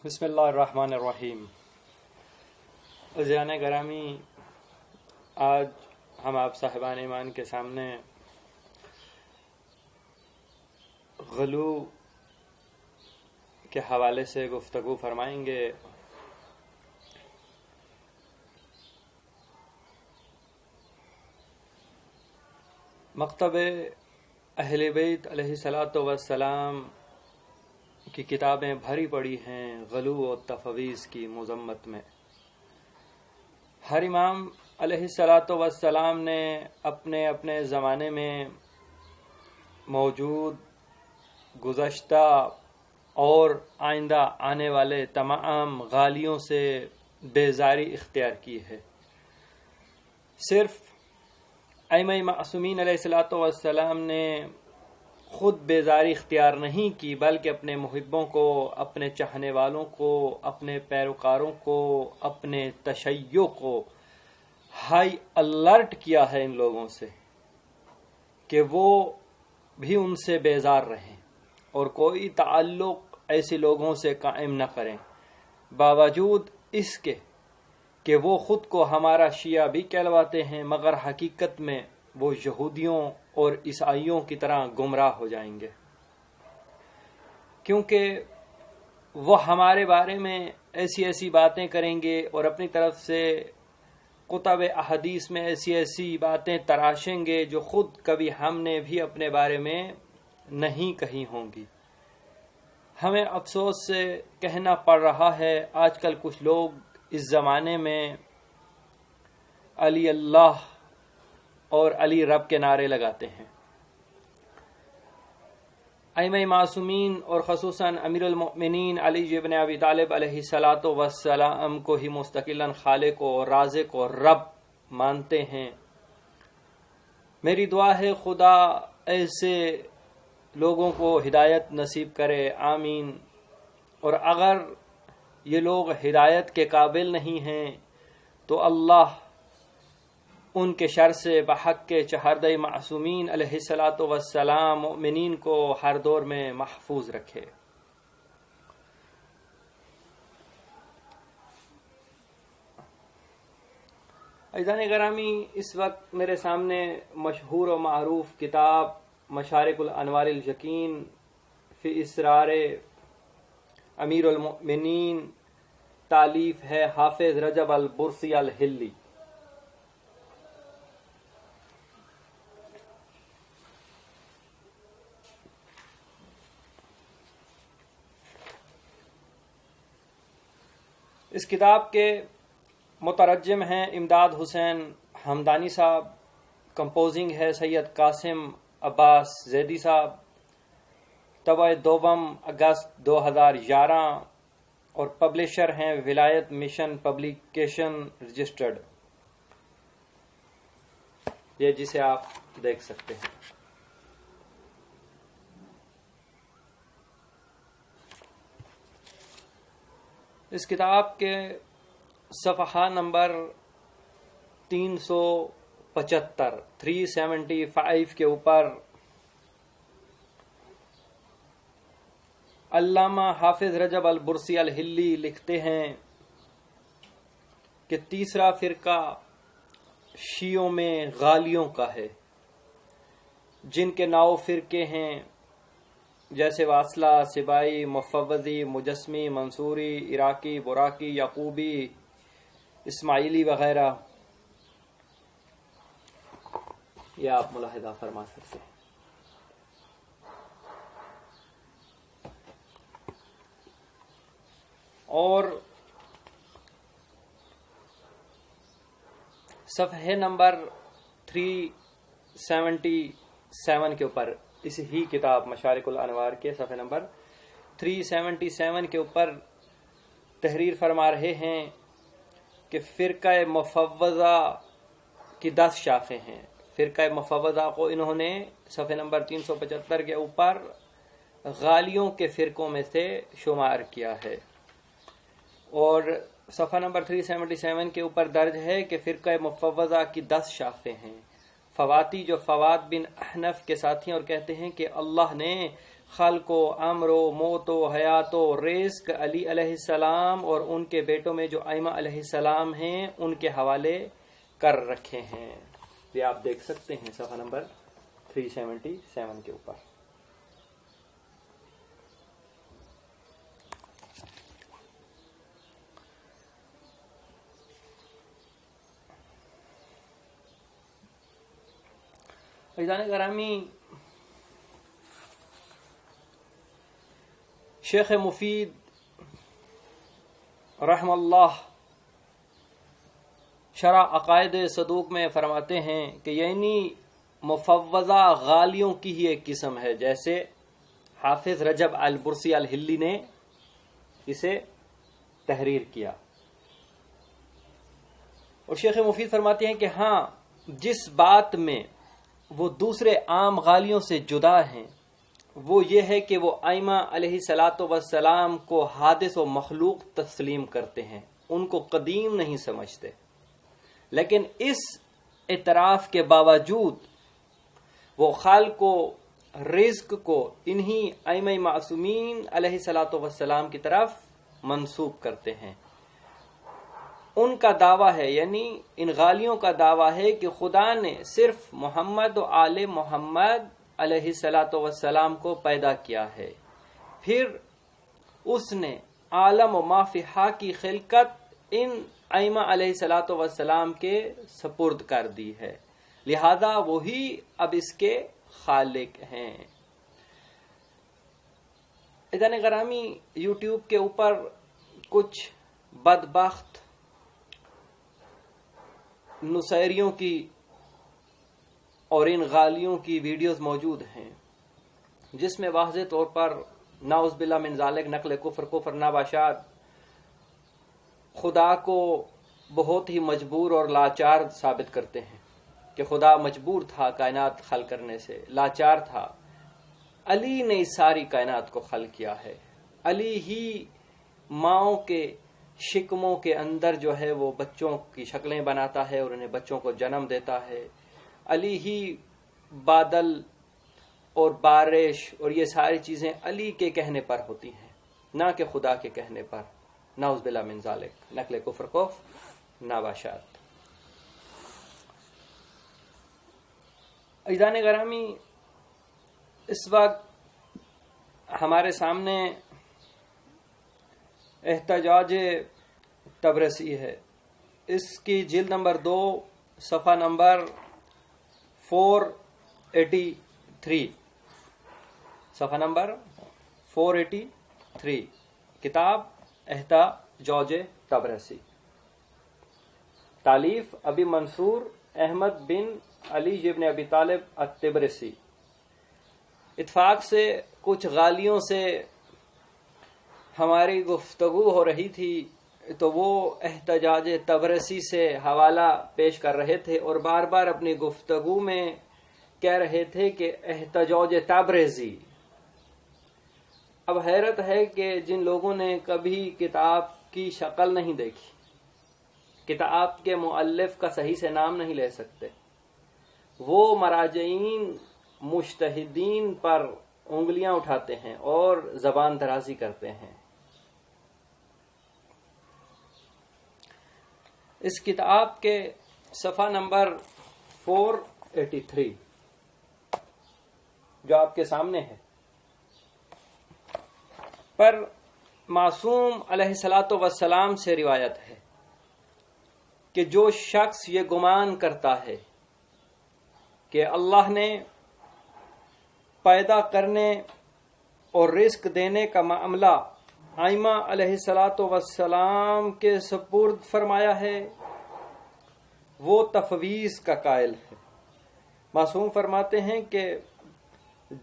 بسم اللہ الرحمن الرحیم۔ عزیزان گرامی، آج ہم آپ صاحبان ایمان کے سامنے غلو کے حوالے سے گفتگو فرمائیں گے۔ مکتب اہل بیت علیہ الصلوۃ والسلام کی کتابیں بھری پڑی ہیں غلو و تفویض کی مذمت میں۔ ہر امام علیہ الصلوۃ والسلام نے اپنے اپنے زمانے میں موجود گزشتہ اور آئندہ آنے والے تمام غالیوں سے بیزاری اختیار کی ہے۔ صرف ائمہ معصومین علیہ الصلوۃ والسلام نے خود بیزاری اختیار نہیں کی، بلکہ اپنے محبوں کو، اپنے چاہنے والوں کو، اپنے پیروکاروں کو، اپنے تشیع کو ہائی الرٹ کیا ہے ان لوگوں سے کہ وہ بھی ان سے بیزار رہیں اور کوئی تعلق ایسے لوگوں سے قائم نہ کریں، باوجود اس کے کہ وہ خود کو ہمارا شیعہ بھی کہلواتے ہیں، مگر حقیقت میں وہ یہودیوں اور عیسائیوں کی طرح گمراہ ہو جائیں گے، کیونکہ وہ ہمارے بارے میں ایسی ایسی باتیں کریں گے اور اپنی طرف سے کتب احادیث میں ایسی ایسی باتیں تراشیں گے جو خود کبھی ہم نے بھی اپنے بارے میں نہیں کہی ہوں گی۔ ہمیں افسوس سے کہنا پڑ رہا ہے، آج کل کچھ لوگ اس زمانے میں علی اللہ اور علی رب کے نعرے لگاتے ہیں۔ ائمہ معصومین اور خصوصاً امیر المؤمنین علی بن ابی طالب علیہ الصلوۃ والسلام کو ہی مستقلاً خالق و رازق و رب مانتے ہیں۔ میری دعا ہے خدا ایسے لوگوں کو ہدایت نصیب کرے، آمین۔ اور اگر یہ لوگ ہدایت کے قابل نہیں ہیں تو اللہ ان کے شر سے بحق کے چہردہ معصومین علیہ الصلوۃ والسلام مؤمنین کو ہر دور میں محفوظ رکھے۔ عزیزان گرامی، اس وقت میرے سامنے مشہور و معروف کتاب مشارق الانوار الیقین فی اسرار امیر المؤمنین تالیف ہے حافظ رجب البرسی الحلی۔ اس کتاب کے مترجم ہیں امداد حسین حمدانی صاحب، کمپوزنگ ہے سید قاسم عباس زیدی صاحب، طبع دوم اگست 2011 اور پبلشر ہیں ولایت مشن پبلیکیشن رجسٹرڈ، یہ جسے آپ دیکھ سکتے ہیں۔ اس کتاب کے صفحہ نمبر 375 کے اوپر علامہ حافظ رجب البرسی الحلی لکھتے ہیں کہ تیسرا فرقہ شیعوں میں غالیوں کا ہے، جن کے 9 فرقے ہیں، جیسے واصلہ، سبائی، مفوضی، مجسمی، منصوری، عراقی، براقی، یعقوبی، اسماعیلی وغیرہ۔ یہ آپ ملاحظہ فرما سکتے ہیں۔ اور صفحے نمبر 377 کے اوپر، اس ہی کتاب مشارق الانوار کے صفحے نمبر 377 کے اوپر تحریر فرما رہے ہیں کہ فرقہ مفوضہ کی 10 شاخیں ہیں۔ فرقہ مفوضہ کو انہوں نے صفحے نمبر 375 کے اوپر غالیوں کے فرقوں میں سے شمار کیا ہے، اور صفحہ نمبر 377 کے اوپر درج ہے کہ فرقہ مفوضہ کی 10 شاخیں ہیں۔ فواتی جو فواد بن احنف کے ساتھی ہیں اور کہتے ہیں کہ اللہ نے خلق و امر و موت و حیات و رزق علی علیہ السلام اور ان کے بیٹوں میں جو ائمہ علیہ السلام ہیں ان کے حوالے کر رکھے ہیں. یہ آپ دیکھ سکتے ہیں صفحہ نمبر 377 کے اوپر. عزیزان گرامی، شیخ مفید رحم اللہ شرح عقائد صدوق میں فرماتے ہیں کہ یعنی مفوضہ غالیوں کی ہی ایک قسم ہے، جیسے حافظ رجب البرسی الحلی نے اسے تحریر کیا. اور شیخ مفید فرماتے ہیں کہ ہاں، جس بات میں وہ دوسرے عام غالیوں سے جدا ہیں وہ یہ ہے کہ وہ ائمہ علیہ الصلاۃ والسلام کو حادث و مخلوق تسلیم کرتے ہیں، ان کو قدیم نہیں سمجھتے. لیکن اس اعتراف کے باوجود وہ خالق و رزق کو انہی ائمہ معصومین علیہ الصلاۃ والسلام کی طرف منسوب کرتے ہیں. ان کا دعویٰ ہے، یعنی ان غالیوں کا دعویٰ ہے کہ خدا نے صرف محمد و آل محمد علیہ الصلاۃ والسلام کو پیدا کیا ہے، پھر اس نے عالم و ما فیہا کی خلقت ان ائمہ علیہ الصلاۃ والسلام کے سپرد کر دی ہے، لہذا وہی اب اس کے خالق ہیں. عزیزان گرامی، یوٹیوب کے اوپر کچھ بدبخت نصیریوں کی اور ان غالیوں کی ویڈیوز موجود ہیں جس میں واضح طور پر نعوذ باللہ من ذالک نقل کفر ناباشاد خدا کو بہت ہی مجبور اور لاچار ثابت کرتے ہیں کہ خدا مجبور تھا کائنات خلق کرنے سے، لاچار تھا. علی نے اس ساری کائنات کو خلق کیا ہے، علی ہی ماؤں کے شکموں کے اندر جو ہے وہ بچوں کی شکلیں بناتا ہے اور انہیں بچوں کو جنم دیتا ہے، علی ہی بادل اور بارش اور یہ ساری چیزیں علی کے کہنے پر ہوتی ہیں، نہ کہ خدا کے کہنے پر. نعوذ باللہ من ذالک نقل کفر کو ناباشاد. عزیزان گرامی، اس وقت ہمارے سامنے احتجاج طبرسی ہے. اس کی جلد نمبر 2 صفحہ نمبر 483، صفحہ نمبر 483، کتاب احتجاج طبرسی، تالیف ابی منصور احمد بن علی ابن ابی طالب الطبرسی. اتفاق سے کچھ غالیوں سے ہماری گفتگو ہو رہی تھی تو وہ احتجاج طبرسی سے حوالہ پیش کر رہے تھے اور بار بار اپنی گفتگو میں کہہ رہے تھے کہ احتجاج طبرسی. اب حیرت ہے کہ جن لوگوں نے کبھی کتاب کی شکل نہیں دیکھی، کتاب کے مؤلف کا صحیح سے نام نہیں لے سکتے، وہ مراجعین مجتہدین پر انگلیاں اٹھاتے ہیں اور زبان درازی کرتے ہیں. اس کتاب کے صفحہ نمبر 483 جو آپ کے سامنے ہے پر معصوم علیہ الصلاۃ والسلام سے روایت ہے کہ جو شخص یہ گمان کرتا ہے کہ اللہ نے پیدا کرنے اور رزق دینے کا معاملہ ائمہ علیہ الصلاۃ والسلام کے سپرد فرمایا ہے، وہ تفویض کا قائل ہے. معصوم فرماتے ہیں کہ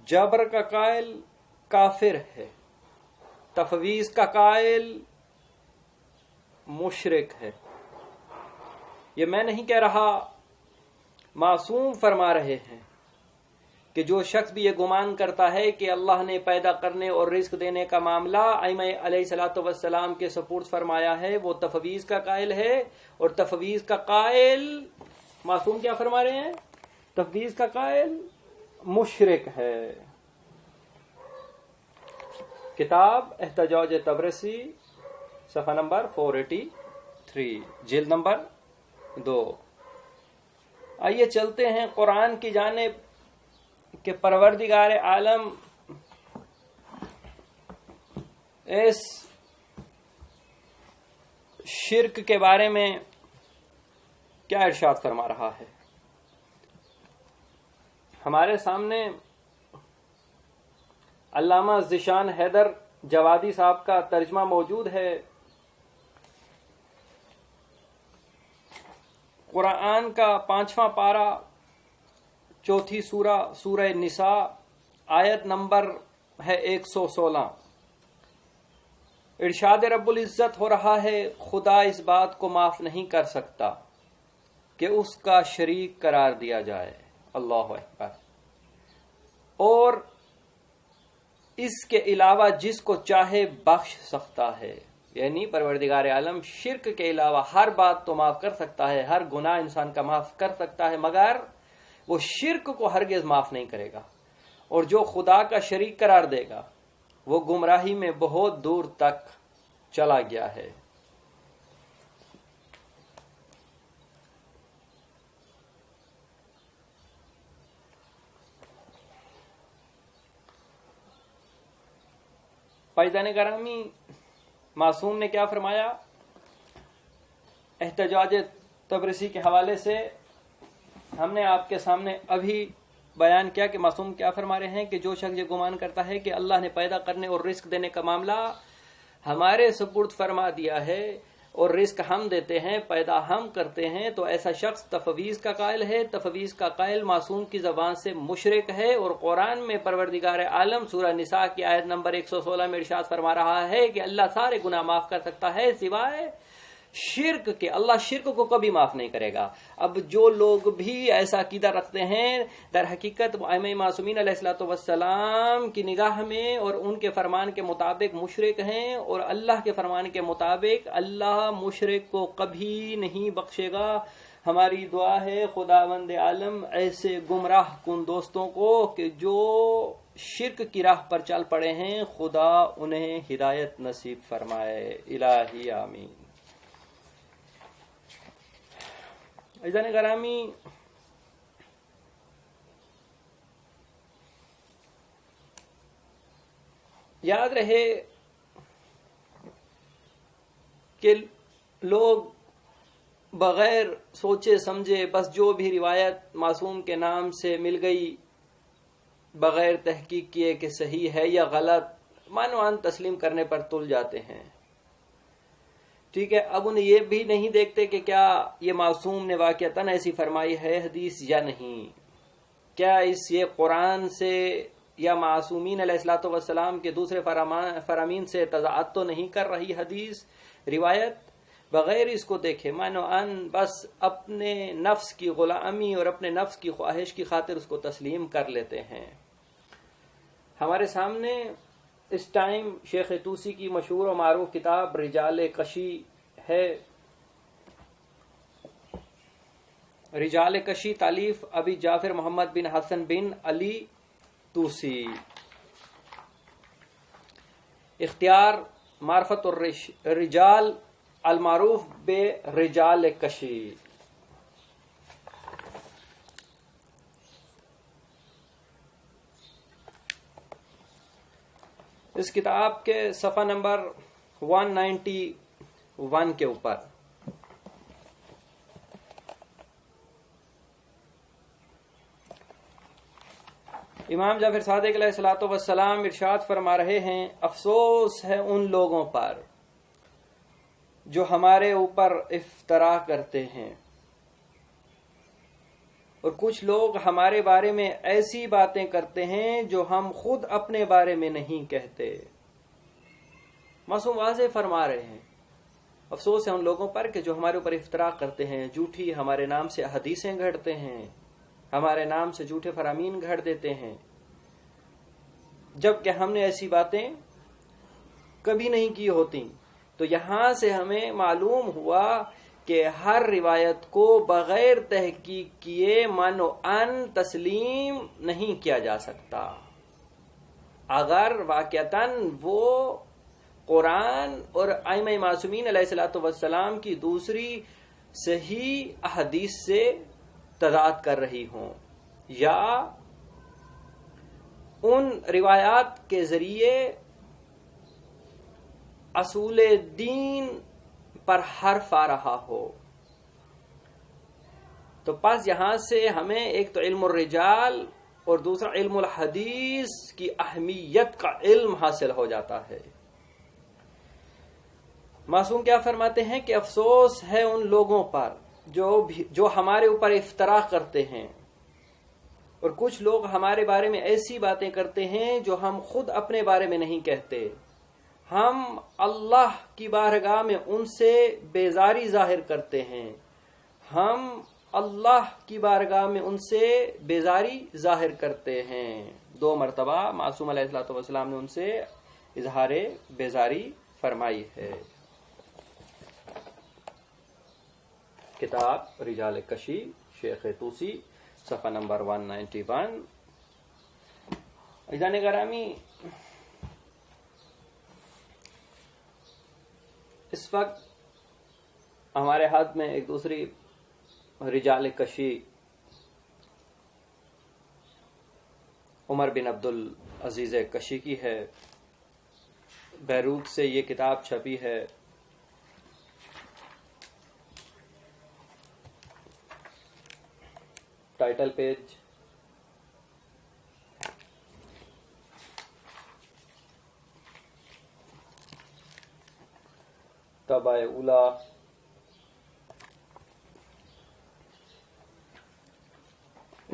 جبر کا قائل کافر ہے، تفویض کا قائل مشرک ہے. یہ میں نہیں کہہ رہا، معصوم فرما رہے ہیں کہ جو شخص بھی یہ گمان کرتا ہے کہ اللہ نے پیدا کرنے اور رزق دینے کا معاملہ ائمہ علیہ الصلاۃ والسلام کے سپرد فرمایا ہے وہ تفویض کا قائل ہے. اور تفویض کا قائل معصوم کیا فرما رہے ہیں؟ تفویض کا قائل مشرک ہے. کتاب احتجاج طبرسی، صفحہ نمبر 483، جلد نمبر 2۔ آئیے چلتے ہیں قرآن کی جانب کہ پروردگار عالم اس شرک کے بارے میں کیا ارشاد فرما رہا ہے۔ ہمارے سامنے علامہ ذیشان حیدر جوادی صاحب کا ترجمہ موجود ہے۔ قرآن کا 5واں پارہ، 4تھی سورہ، سورہ نساء، آیت نمبر ہے 116۔ ارشاد رب العزت ہو رہا ہے، خدا اس بات کو معاف نہیں کر سکتا کہ اس کا شریک قرار دیا جائے، اللہ اکبر، اور اس کے علاوہ جس کو چاہے بخش سکتا ہے۔ یعنی پروردگار عالم شرک کے علاوہ ہر بات تو معاف کر سکتا ہے، ہر گناہ انسان کا معاف کر سکتا ہے، مگر وہ شرک کو ہرگز معاف نہیں کرے گا، اور جو خدا کا شریک قرار دے گا وہ گمراہی میں بہت دور تک چلا گیا ہے۔ فائزان گرامی، معصوم نے کیا فرمایا؟ احتجاج طبرسی کے حوالے سے ہم نے آپ کے سامنے ابھی بیان کیا کہ معصوم کیا فرما رہے ہیں کہ جو شخص یہ گمان کرتا ہے کہ اللہ نے پیدا کرنے اور رزق دینے کا معاملہ ہمارے سپرد فرما دیا ہے اور رزق ہم دیتے ہیں، پیدا ہم کرتے ہیں، تو ایسا شخص تفویض کا قائل ہے۔ تفویض کا قائل معصوم کی زبان سے مشرک ہے، اور قرآن میں پروردگار عالم سورہ نساء کی آیت نمبر 116 میں ارشاد فرما رہا ہے کہ اللہ سارے گناہ معاف کر سکتا ہے سوائے شرک کے، اللہ شرک کو کبھی معاف نہیں کرے گا۔ اب جو لوگ بھی ایسا عقیدہ رکھتے ہیں در حقیقت ائمہ معصومین علیہ السلام کی نگاہ میں اور ان کے فرمان کے مطابق مشرک ہیں، اور اللہ کے فرمان کے مطابق اللہ مشرک کو کبھی نہیں بخشے گا۔ ہماری دعا ہے خداوند عالم ایسے گمراہ کن دوستوں کو کہ جو شرک کی راہ پر چل پڑے ہیں، خدا انہیں ہدایت نصیب فرمائے، الہی آمین۔ عزیزان گرامی، یاد رہے کہ لوگ بغیر سوچے سمجھے بس جو بھی روایت معصوم کے نام سے مل گئی، بغیر تحقیق کیے کہ صحیح ہے یا غلط، مانوان تسلیم کرنے پر تل جاتے ہیں۔ ٹھیک ہے، اب انہیں یہ بھی نہیں دیکھتے کہ کیا یہ معصوم نے واقعتاً ایسی فرمائی ہے حدیث یا نہیں، کیا یہ قرآن سے یا معصومین علیہ السلام کے دوسرے فرامین سے تضاد تو نہیں کر رہی حدیث روایت۔ بغیر اس کو دیکھے مانو ان بس اپنے نفس کی غلامی اور اپنے نفس کی خواہش کی خاطر اس کو تسلیم کر لیتے ہیں۔ ہمارے سامنے اس ٹائم شیخ طوسی کی مشہور و معروف کتاب رجال کشی ہے۔ رجال کشی تالیف ابی جعفر محمد بن حسن بن علی طوسی، اختیار معرفت الرجال المعروف بے رجال کشی۔ اس کتاب کے صفحہ نمبر 191 کے اوپر امام جعفر صادق علیہ الصلوۃ والسلام ارشاد فرما رہے ہیں، افسوس ہے ان لوگوں پر جو ہمارے اوپر افترا کرتے ہیں، اور کچھ لوگ ہمارے بارے میں ایسی باتیں کرتے ہیں جو ہم خود اپنے بارے میں نہیں کہتے۔ معصوم واضح فرما رہے ہیں، افسوس ہے ان لوگوں پر کہ جو ہمارے اوپر افترا کرتے ہیں، جھوٹی ہمارے نام سے حدیثیں گھڑتے ہیں، ہمارے نام سے جھوٹے فرامین گھڑ دیتے ہیں، جبکہ ہم نے ایسی باتیں کبھی نہیں کی ہوتی۔ تو یہاں سے ہمیں معلوم ہوا کہ ہر روایت کو بغیر تحقیق کیے من و ان تسلیم نہیں کیا جا سکتا۔ اگر واقعتاً وہ قرآن اور ائمہ معصومین علیہ الصلوۃ والسلام کی دوسری صحیح احادیث سے تضاد کر رہی ہوں یا ان روایات کے ذریعے اصول دین پر حرف آ رہا ہو، تو پس یہاں سے ہمیں ایک تو علم الرجال اور دوسرا علم الحدیث کی اہمیت کا علم حاصل ہو جاتا ہے۔ معصوم کیا فرماتے ہیں کہ افسوس ہے ان لوگوں پر جو ہمارے اوپر افترا کرتے ہیں، اور کچھ لوگ ہمارے بارے میں ایسی باتیں کرتے ہیں جو ہم خود اپنے بارے میں نہیں کہتے۔ ہم اللہ کی بارگاہ میں ان سے بیزاری ظاہر کرتے ہیں، ہم اللہ کی بارگاہ میں ان سے بیزاری ظاہر کرتے ہیں۔ 2 مرتبہ معصوم علیہ الصلوۃ والسلام نے ان سے اظہار بیزاری فرمائی ہے۔ کتاب رجال کشی، شیخ طوسی، صفحہ نمبر 191۔ عزیزان گرامی، اس وقت ہمارے ہاتھ میں ایک دوسری رجال کشی عمر بن عبد العزیز کشی کی ہے۔ بیروت سے یہ کتاب چھپی ہے۔ ٹائٹل پیج طبع اولا،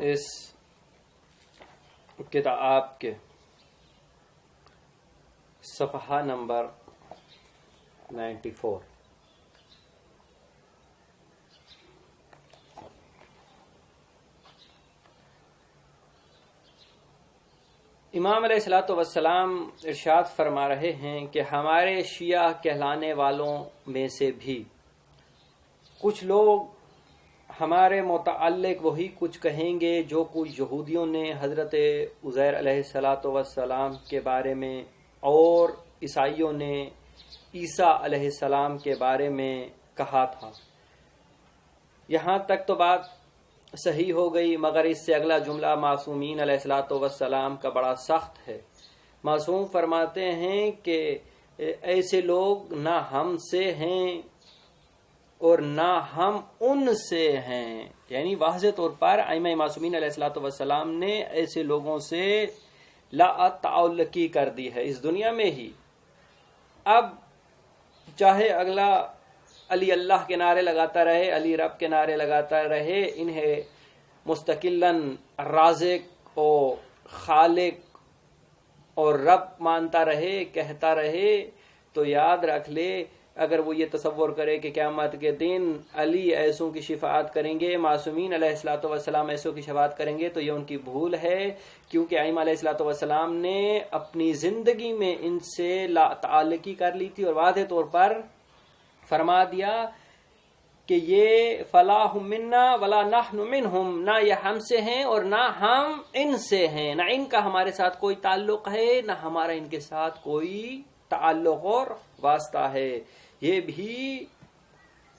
اس کتاب کے صفحہ نمبر 94۔ امام علیہ الصلوۃ والسلام ارشاد فرما رہے ہیں کہ ہمارے شیعہ کہلانے والوں میں سے بھی کچھ لوگ ہمارے متعلق وہی کچھ کہیں گے جو کچھ یہودیوں نے حضرت عزیر علیہ الصلوۃ والسلام کے بارے میں اور عیسائیوں نے عیسیٰ علیہ السلام کے بارے میں کہا تھا۔ یہاں تک تو بات صحیح ہو گئی، مگر اس سے اگلا جملہ معصومین علیہ الصلوۃ والسلام کا بڑا سخت ہے۔ معصوم فرماتے ہیں کہ ایسے لوگ نہ ہم سے ہیں اور نہ ہم ان سے ہیں، یعنی واضح طور پر ائمہ معصومین علیہ الصلوۃ والسلام نے ایسے لوگوں سے لا تعلقی کر دی ہے اس دنیا میں ہی۔ اب چاہے اگلا علی اللہ کے نعرے لگاتا رہے، علی رب کے نعرے لگاتا رہے، انہیں مستقلاً رازق و خالق اور رب مانتا رہے، کہتا رہے، تو یاد رکھ لے اگر وہ یہ تصور کرے کہ قیامت کے دن علی ایسوں کی شفاعت کریں گے، معصومین علیہ الصلوۃ والسلام ایسوں کی شفاعت کریں گے، تو یہ ان کی بھول ہے، کیونکہ ائمہ علیہ الصلوۃ والسلام نے اپنی زندگی میں ان سے لا تعلقی کر لی تھی اور واضح طور پر فرما دیا کہ یہ فلا ہم منا ولا نحن منہم، نہ یہ ہم سے ہیں اور نہ ہم ان سے ہیں، نہ ان کا ہمارے ساتھ کوئی تعلق ہے نہ ہمارا ان کے ساتھ کوئی تعلق اور واسطہ ہے۔ یہ بھی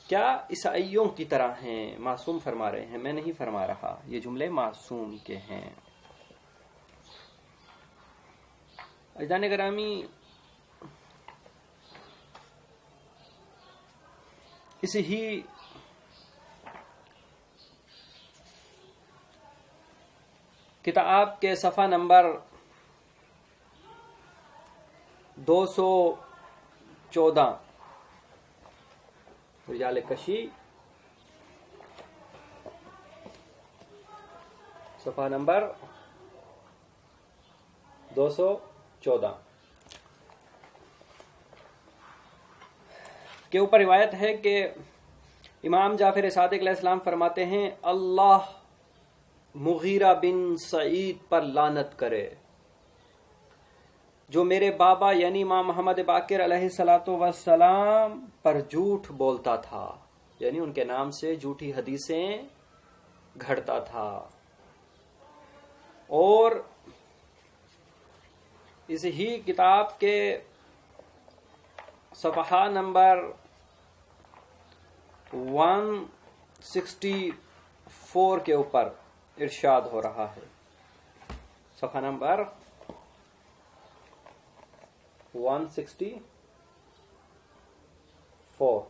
کیا عیسائیوں کی طرح ہیں، معصوم فرما رہے ہیں، میں نہیں فرما رہا، یہ جملے معصوم کے ہیں۔ عزیزان گرامی، اسی ہی کتاب کے صفحہ نمبر 214 رجال کشی، صفحہ نمبر 214 کے اوپر روایت ہے کہ امام جعفر صادق علیہ السلام فرماتے ہیں، اللہ مغیرہ بن سعید پر لعنت کرے جو میرے بابا یعنی امام محمد باقر علیہ الصلوۃ والسلام پر جھوٹ بولتا تھا، یعنی ان کے نام سے جھوٹی حدیثیں گھڑتا تھا، اور اس ہی کتاب کے صفحہ نمبر 164 کے اوپر ارشاد ہو رہا ہے. صفحہ نمبر 164.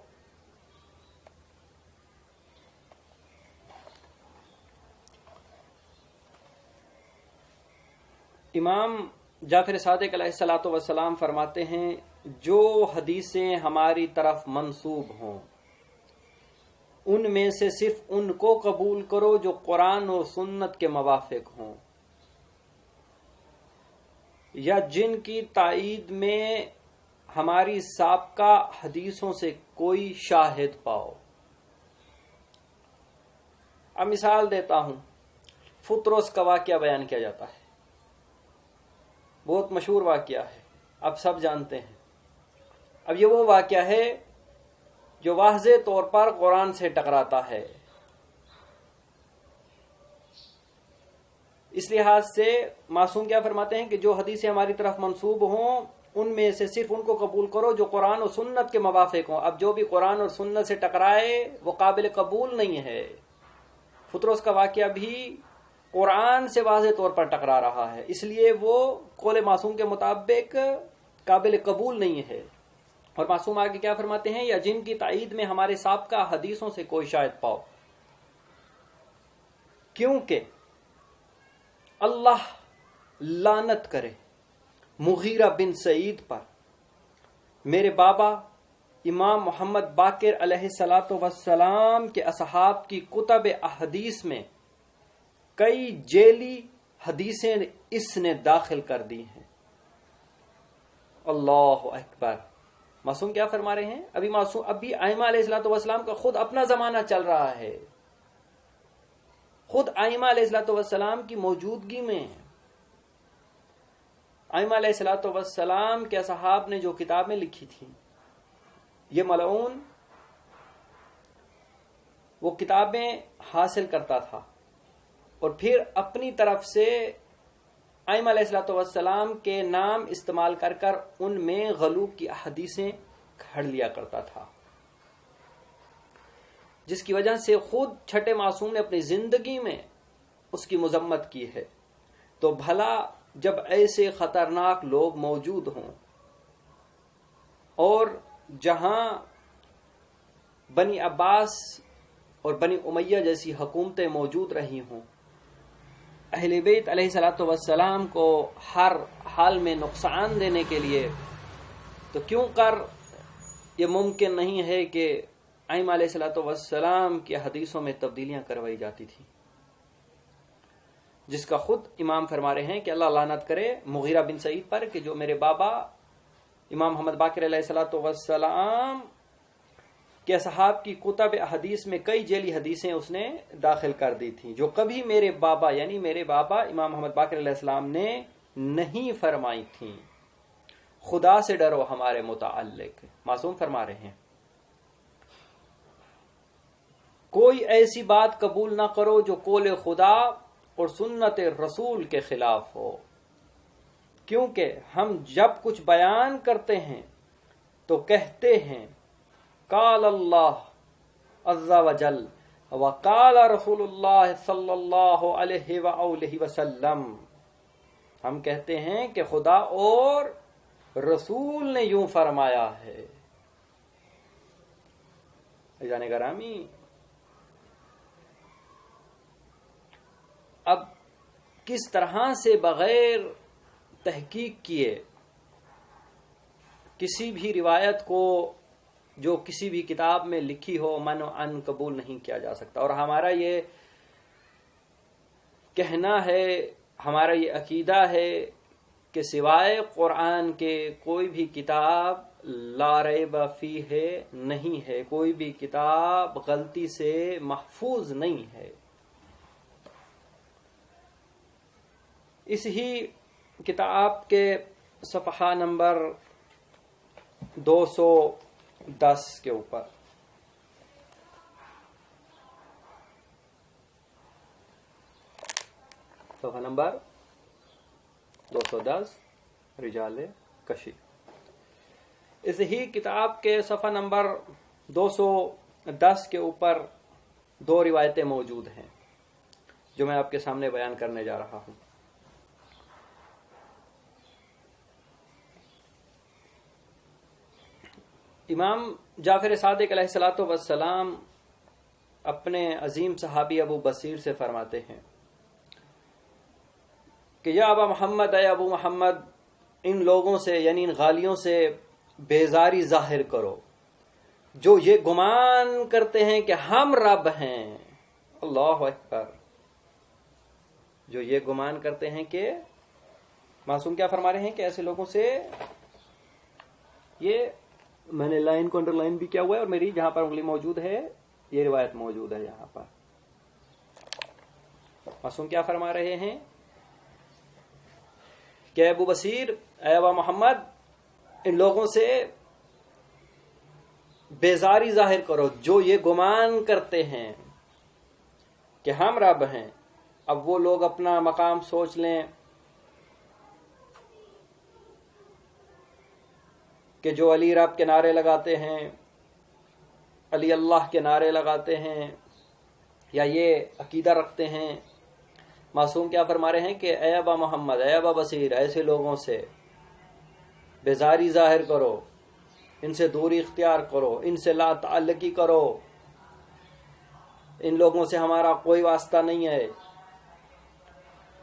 امام جعفر صادق علیہ الصلوۃ والسلام فرماتے ہیں جو حدیثیں ہماری طرف منسوب ہوں ان میں سے صرف ان کو قبول کرو جو قرآن و سنت کے موافق ہوں یا جن کی تائید میں ہماری سابقہ حدیثوں سے کوئی شاہد پاؤ. اب مثال دیتا ہوں. فطرس کا واقعہ بیان کیا جاتا ہے، بہت مشہور واقعہ ہے، اب سب جانتے ہیں. اب یہ وہ واقعہ ہے جو واضح طور پر قرآن سے ٹکراتا ہے. اس لحاظ سے معصوم کیا فرماتے ہیں کہ جو حدیثیں ہماری طرف منسوب ہوں ان میں سے صرف ان کو قبول کرو جو قرآن و سنت کے موافق ہوں. اب جو بھی قرآن اور سنت سے ٹکرائے وہ قابل قبول نہیں ہے. فطرس کا واقعہ بھی قرآن سے واضح طور پر ٹکرا رہا ہے، اس لیے وہ قول معصوم کے مطابق قابل قبول نہیں ہے. اور معصوم آگے کیا فرماتے ہیں؟ یا جن کی تائید میں ہمارے سابقہ حدیثوں سے کوئی شاہد پاؤ، کیونکہ اللہ لعنت کرے مغیرہ بن سعید پر، میرے بابا امام محمد باقر علیہ الصلوۃ والسلام کے اصحاب کی کتب احادیث میں کئی جعلی حدیثیں اس نے داخل کر دی ہیں. اللہ اکبر. معصوم کیا فرما رہے ہیں؟ ابھی ائمہ علیہ الصلوۃ والسلام کا خود اپنا زمانہ چل رہا ہے، خود ائمہ علیہ الصلوۃ والسلام کی موجودگی میں ائمہ علیہ الصلوۃ والسلام کے اصحاب نے جو کتابیں لکھی تھیں، یہ ملعون وہ کتابیں حاصل کرتا تھا اور پھر اپنی طرف سے ائمہ علیہ الصلوۃ والسلام کے نام استعمال کر کر ان میں غلوب کی احادیثیں گھڑ لیا کرتا تھا، جس کی وجہ سے خود چھٹے معصوم نے اپنی زندگی میں اس کی مذمت کی ہے. تو بھلا جب ایسے خطرناک لوگ موجود ہوں اور جہاں بنی عباس اور بنی امیہ جیسی حکومتیں موجود رہی ہوں، اہل بیت علیہ الصلوۃ والسلام کو ہر حال میں نقصان دینے کے لیے، تو کیوں کر یہ ممکن نہیں ہے کہ ائمہ علیہ الصلوۃ والسلام کی حدیثوں میں تبدیلیاں کروائی جاتی تھیں، جس کا خود امام فرما رہے ہیں کہ اللہ لعنت کرے مغیرہ بن سعید پر کہ جو میرے بابا امام محمد باقر علیہ الصلوۃ والسلام کہ اصحاب کی کتب احادیث میں کئی جعلی حدیثیں اس نے داخل کر دی تھیں جو کبھی میرے بابا یعنی میرے بابا امام محمد باقر علیہ السلام نے نہیں فرمائی تھیں. خدا سے ڈرو ہمارے متعلق. معصوم فرما رہے ہیں کوئی ایسی بات قبول نہ کرو جو قول خدا اور سنت رسول کے خلاف ہو، کیونکہ ہم جب کچھ بیان کرتے ہیں تو کہتے ہیں قال اللہ عز وجل وقال رسول اللہ صلی اللہ علیہ وآلہ وسلم. ہم کہتے ہیں کہ خدا اور رسول نے یوں فرمایا ہے. جانے گرامی، اب کس طرح سے بغیر تحقیق کیے کسی بھی روایت کو جو کسی بھی کتاب میں لکھی ہو من و ان قبول نہیں کیا جا سکتا. اور ہمارا یہ کہنا ہے، ہمارا یہ عقیدہ ہے کہ سوائے قرآن کے کوئی بھی کتاب لا ریب فیہ نہیں ہے، کوئی بھی کتاب غلطی سے محفوظ نہیں ہے. اس ہی کتاب کے صفحہ نمبر 210 کے اوپر صفحہ نمبر 210 رجال کشی. اس ہی کتاب کے صفحہ نمبر 210 کے اوپر 2 روایتیں موجود ہیں جو میں آپ کے سامنے بیان کرنے جا رہا ہوں. امام جعفر صادق علیہ الصلوۃ والسلام اپنے عظیم صحابی ابو بصیر سے فرماتے ہیں کہ یا ابا محمد، اے ابو محمد، ان لوگوں سے یعنی ان غالیوں سے بیزاری ظاہر کرو جو یہ گمان کرتے ہیں کہ ہم رب ہیں. اللہ اکبر. جو یہ گمان کرتے ہیں کہ معصوم کیا فرما رہے ہیں کہ ایسے لوگوں سے، یہ میں نے لائن کو انڈر لائن بھی کیا ہوا ہے اور میری جہاں پر انگلی موجود ہے یہ روایت موجود ہے یہاں پر. معصوم کیا فرما رہے ہیں کہ ابو بصیر، اے ابا محمد، ان لوگوں سے بیزاری ظاہر کرو جو یہ گمان کرتے ہیں کہ ہم رب ہیں. اب وہ لوگ اپنا مقام سوچ لیں کہ جو علی رب کے نعرے لگاتے ہیں، علی اللہ کے نعرے لگاتے ہیں یا یہ عقیدہ رکھتے ہیں. معصوم کیا فرما رہے ہیں کہ اے ابا محمد، اے ابا بصیر، ایسے لوگوں سے بیزاری ظاہر کرو، ان سے دوری اختیار کرو، ان سے لا تعلقی کرو. ان لوگوں سے ہمارا کوئی واسطہ نہیں ہے،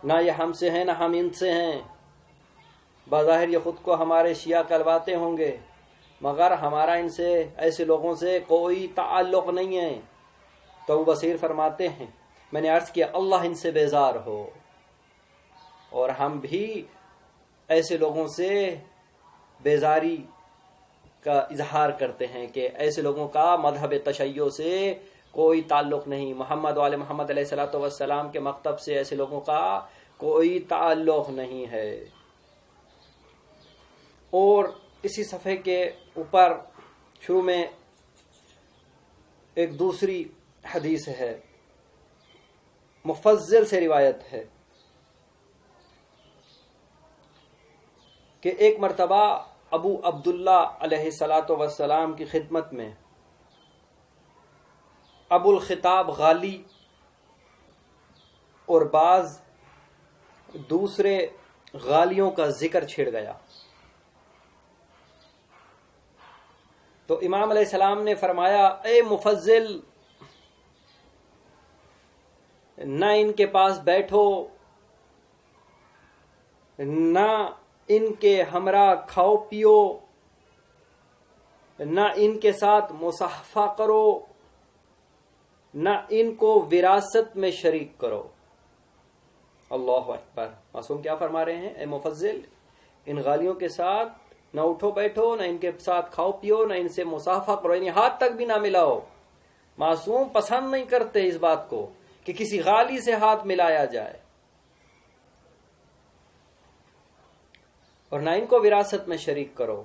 نہ یہ ہم سے ہیں نہ ہم ان سے ہیں. بظاہر یہ خود کو ہمارے شیعہ کہلواتے ہوں گے مگر ہمارا ان سے، ایسے لوگوں سے کوئی تعلق نہیں ہے. تو ابو بصیر فرماتے ہیں میں نے عرض کیا اللہ ان سے بیزار ہو، اور ہم بھی ایسے لوگوں سے بیزاری کا اظہار کرتے ہیں کہ ایسے لوگوں کا مذہب تشیع سے کوئی تعلق نہیں، محمد وآل محمد علیہ الصلوۃ والسلام کے مکتب سے ایسے لوگوں کا کوئی تعلق نہیں ہے. اور اسی صفحے کے اوپر شروع میں ایک دوسری حدیث ہے، مفضل سے روایت ہے کہ ایک مرتبہ ابو عبداللہ علیہ الصلوۃ والسلام کی خدمت میں ابو الخطاب غالی اور بعض دوسرے غالیوں کا ذکر چھڑ گیا. تو امام علیہ السلام نے فرمایا اے مفضل، نہ ان کے پاس بیٹھو، نہ ان کے ہمراہ کھاؤ پیو، نہ ان کے ساتھ مصافحہ کرو، نہ ان کو وراثت میں شریک کرو. اللہ اکبر. معصوم کیا فرما رہے ہیں؟ اے مفضل، ان غالیوں کے ساتھ نہ اٹھو بیٹھو، نہ ان کے ساتھ کھاؤ پیو، نہ ان سے مصافحہ کرو، یعنی ہاتھ تک بھی نہ ملاؤ. معصوم پسند نہیں کرتے اس بات کو کہ کسی غالی سے ہاتھ ملایا جائے، اور نہ ان کو وراثت میں شریک کرو.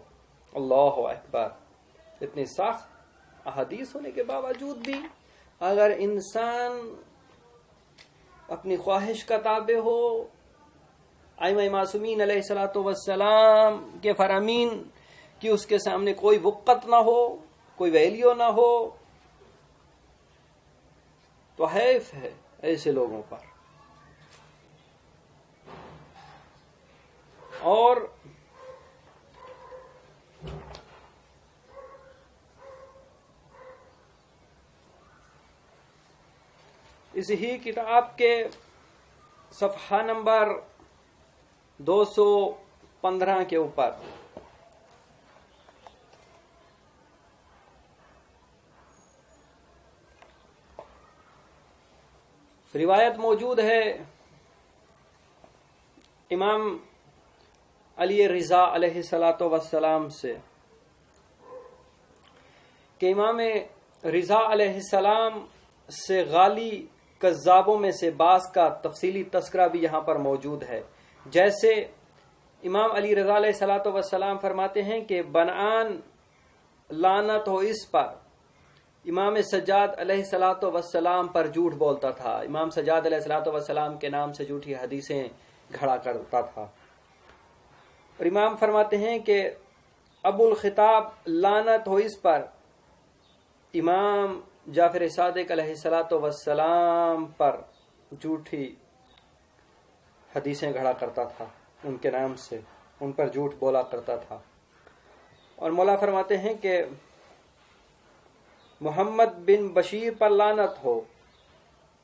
اللہ اکبر. اتنی سخت احادیث ہونے کے باوجود بھی اگر انسان اپنی خواہش کا تابع ہو، ائمہ معصومین علیہ الصلوۃ والسلام کے فرامین کہ اس کے سامنے کوئی وقت نہ ہو، کوئی ویلیو نہ ہو، تو حیف ہے ایسے لوگوں پر. اور اس ہی کتاب کے صفحہ نمبر 215 کے اوپر روایت موجود ہے امام علی رضا علیہ الصلوۃ والسلام سے کہ امام رضا علیہ السلام سے غالی کذابوں میں سے بعض کا تفصیلی تذکرہ بھی یہاں پر موجود ہے. جیسے امام علی رضا علیہ الصلوۃ والسلام فرماتے ہیں کہ بنان لعنت ہو اس پر امام سجاد علیہ الصلوۃ والسلام پر جھوٹ بولتا تھا. امام سجاد علیہ الصلوۃ والسلام کے نام سے جھوٹی حدیثیں گھڑا کرتا تھا. اور امام فرماتے ہیں کہ ابو الخطاب لعنت ہو اس پر امام جعفر صادق علیہ الصلوۃ والسلام پر جھوٹی حدیثیں گھڑا کرتا تھا، ان کے نام سے ان پر جھوٹ بولا کرتا تھا۔ اور مولا فرماتے ہیں کہ محمد بن بشیر پر لعنت ہو،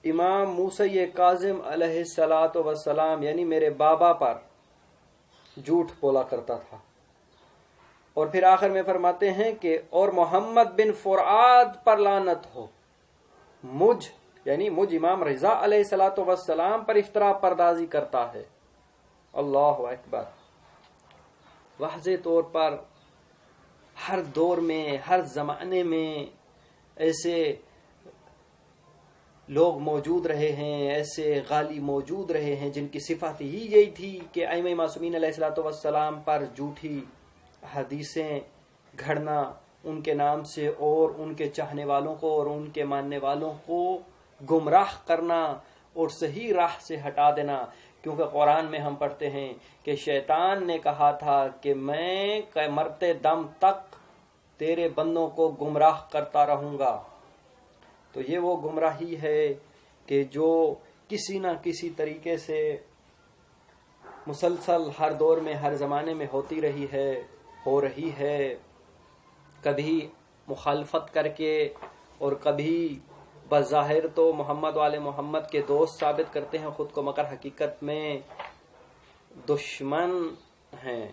امام موسی کاظم علیہ الصلوۃ والسلام یعنی میرے بابا پر جھوٹ بولا کرتا تھا۔ اور پھر آخر میں فرماتے ہیں کہ اور محمد بن فرعاد پر لعنت ہو، مجھ امام رضا علیہ الصلوۃ والسلام پر افطرا پردازی کرتا ہے۔ اللہ اکبر۔ واضح طور پر ہر دور میں، ہر زمانے میں ایسے لوگ موجود رہے ہیں، ایسے غالی موجود رہے ہیں جن کی صفت ہی یہی تھی کہ ائمہ معصومین علیہ الصلوۃ والسلام پر جھوٹی حدیثیں گھڑنا ان کے نام سے، اور ان کے چاہنے والوں کو اور ان کے ماننے والوں کو گمراہ کرنا اور صحیح راہ سے ہٹا دینا۔ کیونکہ قرآن میں ہم پڑھتے ہیں کہ شیطان نے کہا تھا کہ میں مرتے دم تک تیرے بندوں کو گمراہ کرتا رہوں گا۔ تو یہ وہ گمراہی ہے کہ جو کسی نہ کسی طریقے سے مسلسل ہر دور میں، ہر زمانے میں ہوتی رہی ہے، ہو رہی ہے، کبھی مخالفت کر کے اور کبھی بظاہر تو محمد والے محمد کے دوست ثابت کرتے ہیں خود کو، مگر حقیقت میں دشمن ہیں۔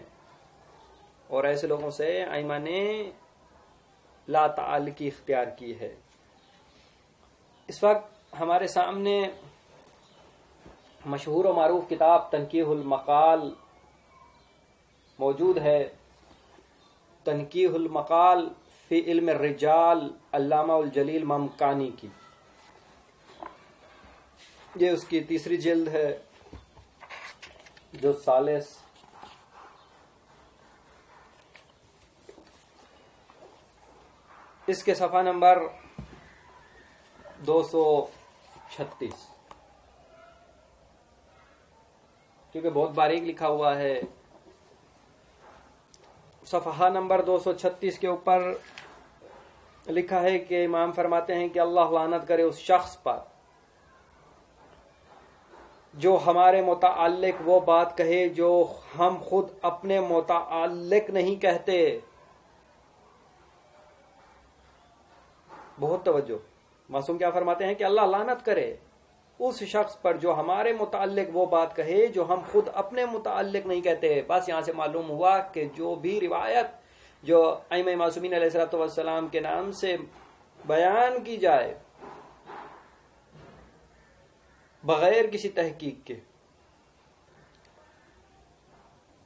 اور ایسے لوگوں سے ائمہ نے لا تعلقی اختیار کی ہے۔ اس وقت ہمارے سامنے مشہور و معروف کتاب تنقیح المقال موجود ہے، تنقیح المقال فی علم الرجال علامہ الجلیل ممکانی کی۔ یہ اس کی تیسری جلد ہے جو ثالث۔ اس کے صفحہ نمبر 236، کیونکہ بہت باریک لکھا ہوا ہے۔ صفحہ نمبر 236 کے اوپر لکھا ہے کہ امام فرماتے ہیں کہ اللہ لعنت کرے اس شخص پر جو ہمارے متعلق وہ بات کہے جو ہم خود اپنے متعلق نہیں کہتے۔ بہت توجہ، معصوم کیا فرماتے ہیں کہ اللہ لعنت کرے اس شخص پر جو ہمارے متعلق وہ بات کہے جو ہم خود اپنے متعلق نہیں کہتے۔ بس یہاں سے معلوم ہوا کہ جو بھی روایت جو ائمہ معصومین علیہ الصلوۃ والسلام کے نام سے بیان کی جائے بغیر کسی تحقیق کے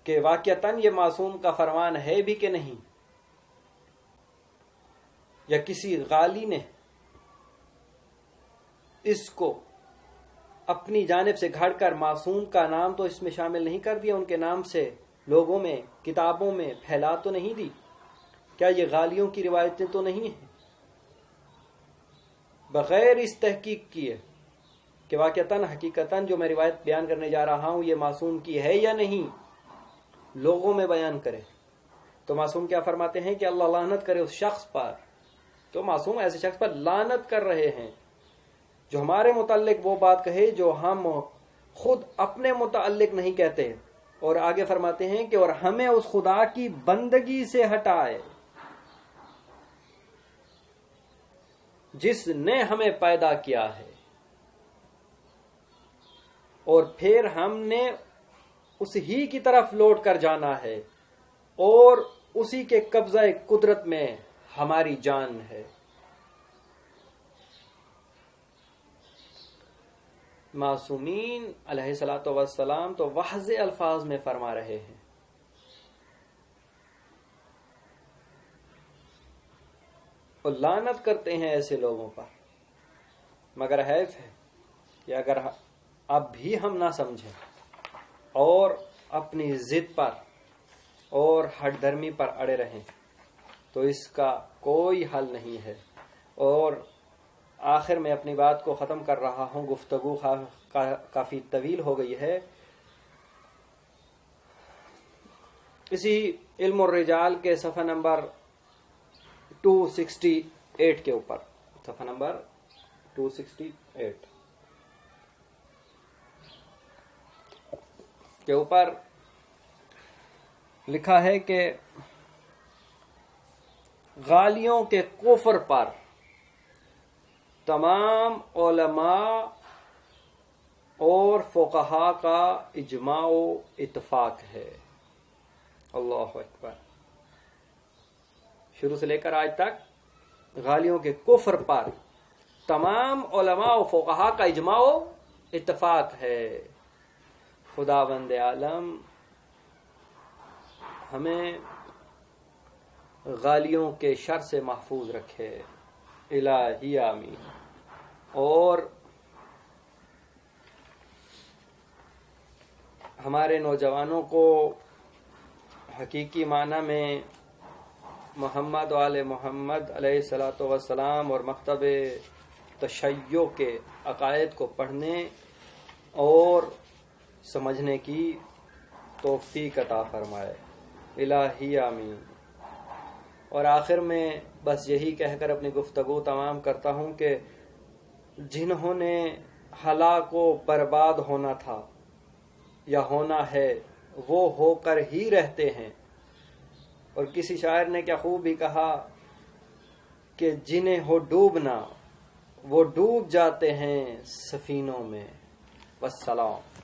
کہ واقعتاً یہ معصوم کا فرمان ہے بھی کہ نہیں، یا کسی غالی نے اس کو اپنی جانب سے گھڑ کر معصوم کا نام تو اس میں شامل نہیں کر دیا، ان کے نام سے لوگوں میں، کتابوں میں پھیلا تو نہیں دی، کیا یہ غالیوں کی روایتیں تو نہیں ہیں؟ بغیر اس تحقیق کیے کہ واقعتاً حقیقتاً جو میں روایت بیان کرنے جا رہا ہوں یہ معصوم کی ہے یا نہیں، لوگوں میں بیان کرے، تو معصوم کیا فرماتے ہیں کہ اللہ لعنت کرے اس شخص پر۔ تو معصوم ایسے شخص پر لعنت کر رہے ہیں جو ہمارے متعلق وہ بات کہے جو ہم خود اپنے متعلق نہیں کہتے، اور آگے فرماتے ہیں کہ اور ہمیں اس خدا کی بندگی سے ہٹائے جس نے ہمیں پیدا کیا ہے، اور پھر ہم نے اس ہی کی طرف لوٹ کر جانا ہے، اور اسی کے قبضہ قدرت میں ہماری جان ہے۔ معصومین علیہ الصلوۃ والسلام تو واضح الفاظ میں فرما رہے ہیں، اور لعنت کرتے ہیں ایسے لوگوں پر، مگر حیف ہے کہ اگر اب بھی ہم نہ سمجھیں اور اپنی ضد پر اور ہٹ درمی پر اڑے رہیں تو اس کا کوئی حل نہیں ہے۔ اور آخر میں اپنی بات کو ختم کر رہا ہوں، گفتگو کافی طویل ہو گئی ہے۔ اسی علم الرجال کے صفحہ نمبر 268 کے اوپر، صفحہ نمبر 268 کے اوپر لکھا ہے کہ غالیوں کے کفر پر تمام علماء اور فقہا کا اجماع و اتفاق ہے۔ اللہ اکبر، شروع سے لے کر آج تک غالیوں کے کفر پر تمام علماء و فقہا کا اجماع و اتفاق ہے۔ خداوند عالم ہمیں غالیوں کے شر سے محفوظ رکھے، الہی آمین۔ اور ہمارے نوجوانوں کو حقیقی معنی میں محمد و آل محمد علیہ الصلاۃ والسلام اور مکتب تشیع کے عقائد کو پڑھنے اور سمجھنے کی توفیق عطا فرمائے، الہی آمین۔ اور آخر میں بس یہی کہہ کر اپنی گفتگو تمام کرتا ہوں کہ جنہوں نے ہلاک و برباد ہونا تھا یا ہونا ہے وہ ہو کر ہی رہتے ہیں۔ اور کسی شاعر نے کیا خوب ہی کہا کہ جنہیں ہو ڈوبنا وہ ڈوب جاتے ہیں سفینوں میں۔ والسلام۔